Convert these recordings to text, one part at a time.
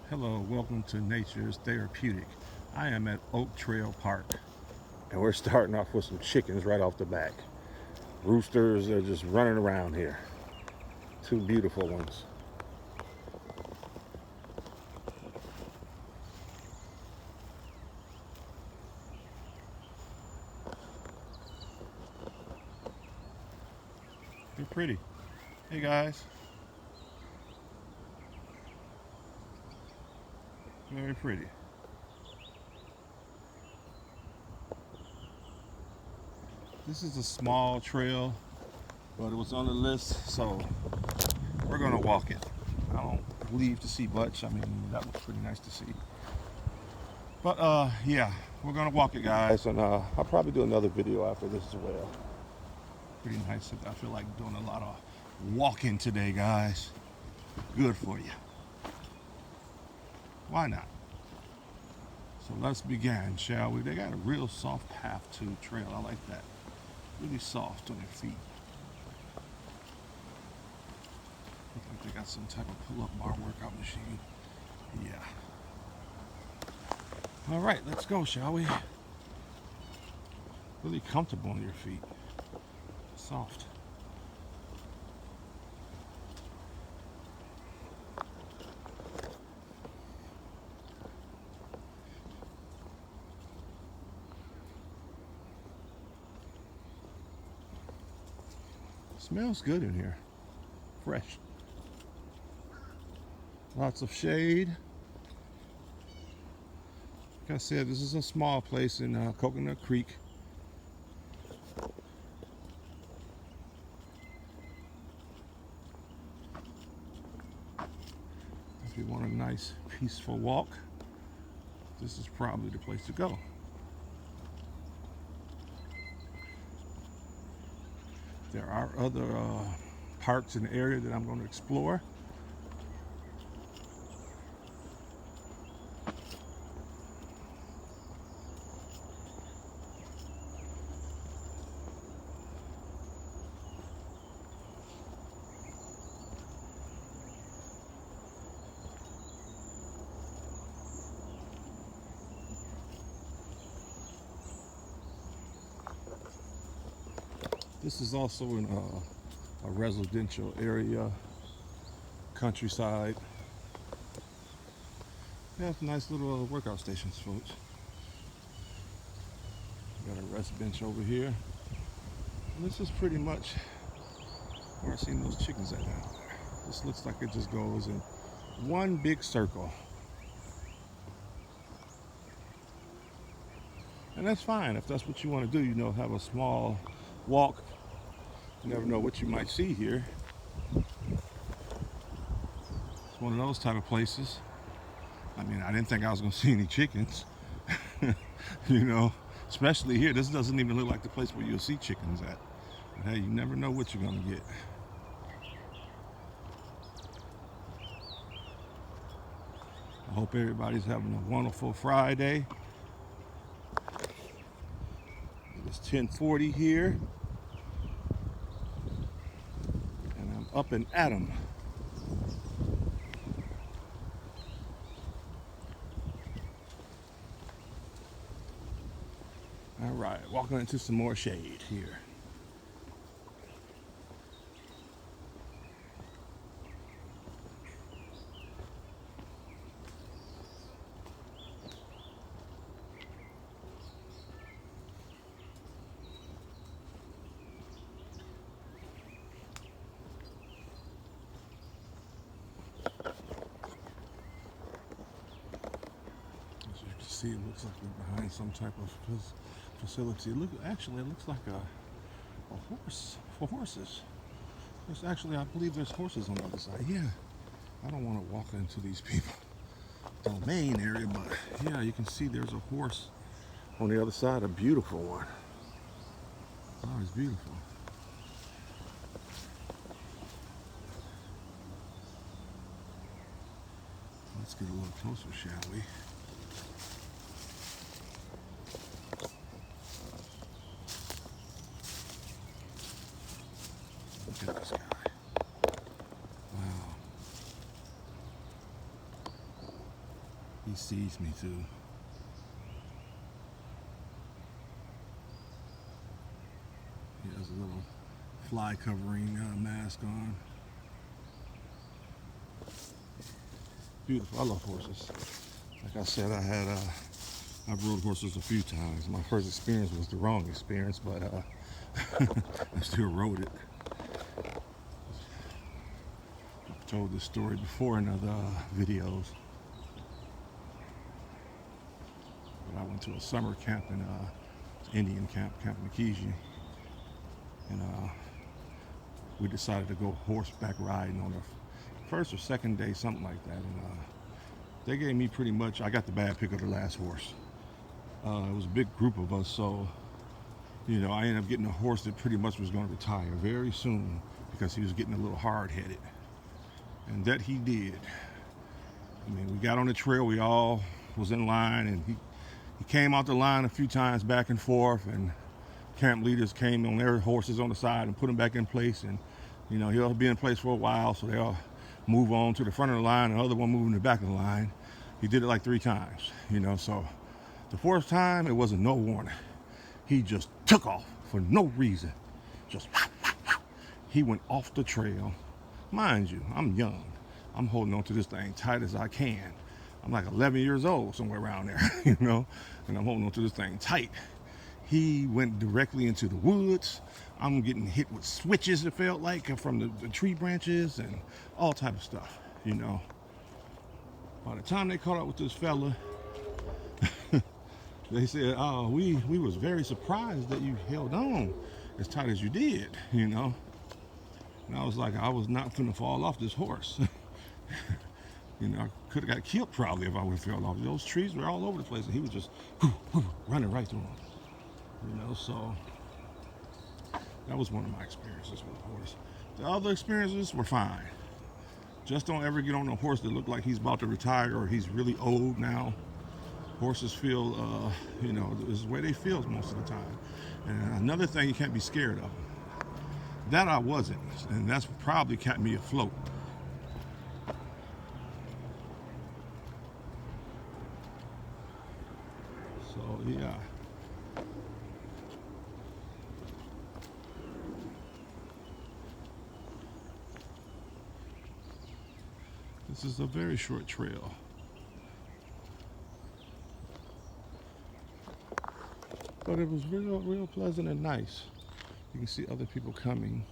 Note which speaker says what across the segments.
Speaker 1: Hello, welcome to Nature's Therapeutic. I am at Oak Trail Park, and we're starting off with some chickens right off the back. Roosters are just running around here. Two beautiful ones. They're pretty. Hey guys, very pretty. This is a small trail, but it was on the list, so we're gonna walk it. I don't believe to see much. I mean, that was pretty nice to see. But yeah, we're gonna walk it, guys, and I'll probably do another video after this as well. Pretty nice. I feel like doing a lot of walking today, guys. Good for you. Why not? So let's begin, shall we? They got a real soft path to trail. I like that. Really soft on your feet. Look like they got some type of pull-up bar workout machine. Yeah. All right, let's go, shall we? Really comfortable on your feet. Soft. Smells good in here. Fresh. Lots of shade. Like I said, this is a small place in Coconut Creek. If you want a nice, peaceful walk, this is probably the place to go. There are other parks in the area that I'm going to explore. This is also in a residential area, countryside. They have nice little workout stations, folks. Got a rest bench over here. And this is pretty much where I seen those chickens at down there. This looks like it just goes in one big circle. And that's fine if that's what you want to do, you know, have a small walk. You never know what you might see here. It's one of those type of places. I mean, I didn't think I was going to see any chickens, you know, especially here. This doesn't even look like the place where you'll see chickens at. But hey, you never know what you're going to get. I hope everybody's having a wonderful Friday. It's 10:40 here, and I'm up and at 'em. All right, walking into some more shade here. As you can see, it looks like we're behind some type of facility. Look, actually, it looks like a horse for horses. There's actually, I believe there's horses on the other side. Yeah, I don't want to walk into these people domain area, but yeah, you can see there's a horse on the other side, a beautiful one. Oh, it's beautiful. Let's get a little closer, shall we? Look at this guy. Wow. He sees me too. He has a little fly covering mask on. Beautiful. I love horses. Like I said, I've rode horses a few times. My first experience was the wrong experience, but I still rode it. I've told this story before in other videos. But I went to a summer camp in Indian camp, Camp Nikiji, and we decided to go horseback riding on the first or second day, something like that. And they gave me pretty much, I got the bad pick of the last horse. It was a big group of us, so you know, I ended up getting a horse that pretty much was going to retire very soon because he was getting a little hard-headed, and that he did. I mean, we got on the trail, we all was in line, and he came out the line a few times back and forth, and camp leaders came on their horses on the side and put him back in place, and you know, he'll be in place for a while, so they'll move on to the front of the line, and the other one moving to the back of the line. He did it like 3 times, you know, so the 4th time, it wasn't no warning. He just took off for no reason. Just, he went off the trail. Mind you, I'm young. I'm holding on to this thing tight as I can. I'm like 11 years old, somewhere around there, you know, and I'm holding on to this thing tight. He went directly into the woods. I'm getting hit with switches, it felt like, from the tree branches and all type of stuff, you know. By the time they caught up with this fella, they said, oh, we was very surprised that you held on as tight as you did, you know. And I was like, I was not finna fall off this horse. You know, I could have got killed probably if I would have fell off. Those trees were all over the place, and he was just running right through them. You know, so that was one of my experiences with a horse. The other experiences were fine. Just don't ever get on a horse that look like he's about to retire or he's really old now. Horses feel, you know, this is the way they feel most of the time. And another thing, you can't be scared of them. That I wasn't, and that's probably kept me afloat. So, yeah. This is a very short trail. But it was real pleasant and nice. You can see other people coming.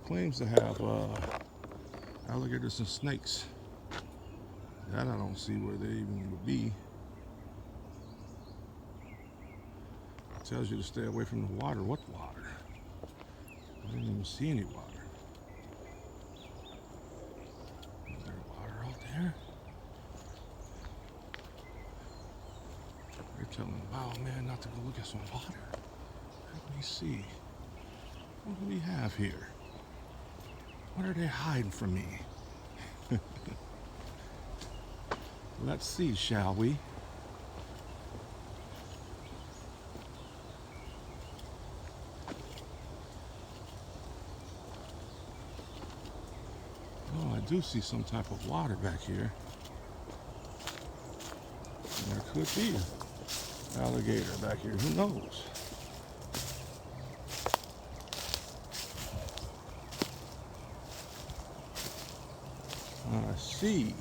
Speaker 1: Claims to have alligators and snakes. That I don't see where they even would be. It tells you to stay away from the water. What water? I didn't even see any water. Is there water out there? They're telling the wild man not to go look at some water. Let me see. What do we have here? What are they hiding from me? Let's see, shall we? Oh, I do see some type of water back here. And there could be an alligator back here. Who knows? I see.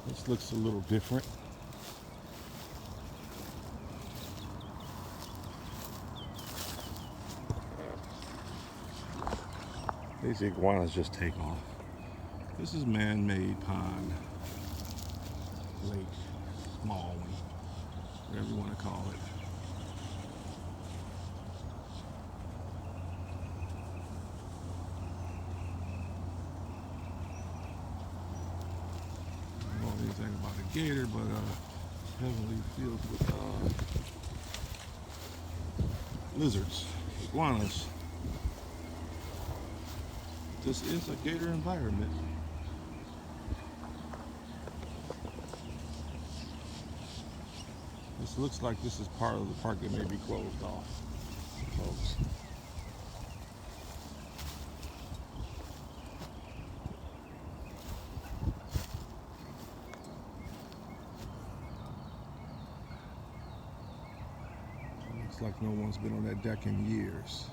Speaker 1: This looks a little different. These iguanas just take off. This is man-made pond, lake, small one, whatever you want to call it. I don't know anything about a gator, but heavily filled with lizards, iguanas. This is a gator environment. This looks like this is part of the park that may be closed off, folks. Looks like no one's been on that deck in years.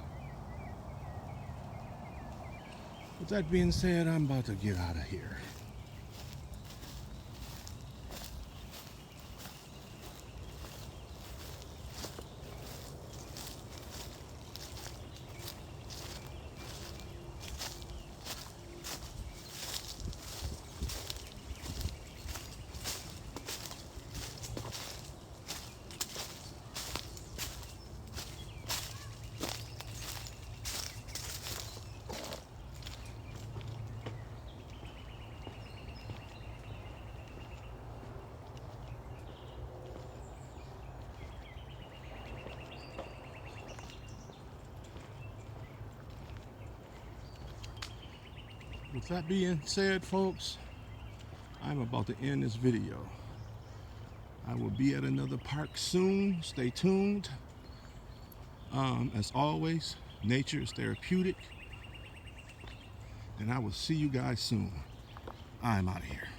Speaker 1: With that being said, I'm about to get out of here. With that being said, folks, I'm about to end this video. I will be at another park soon. Stay tuned. As always, nature is therapeutic. And I will see you guys soon. I'm out of here.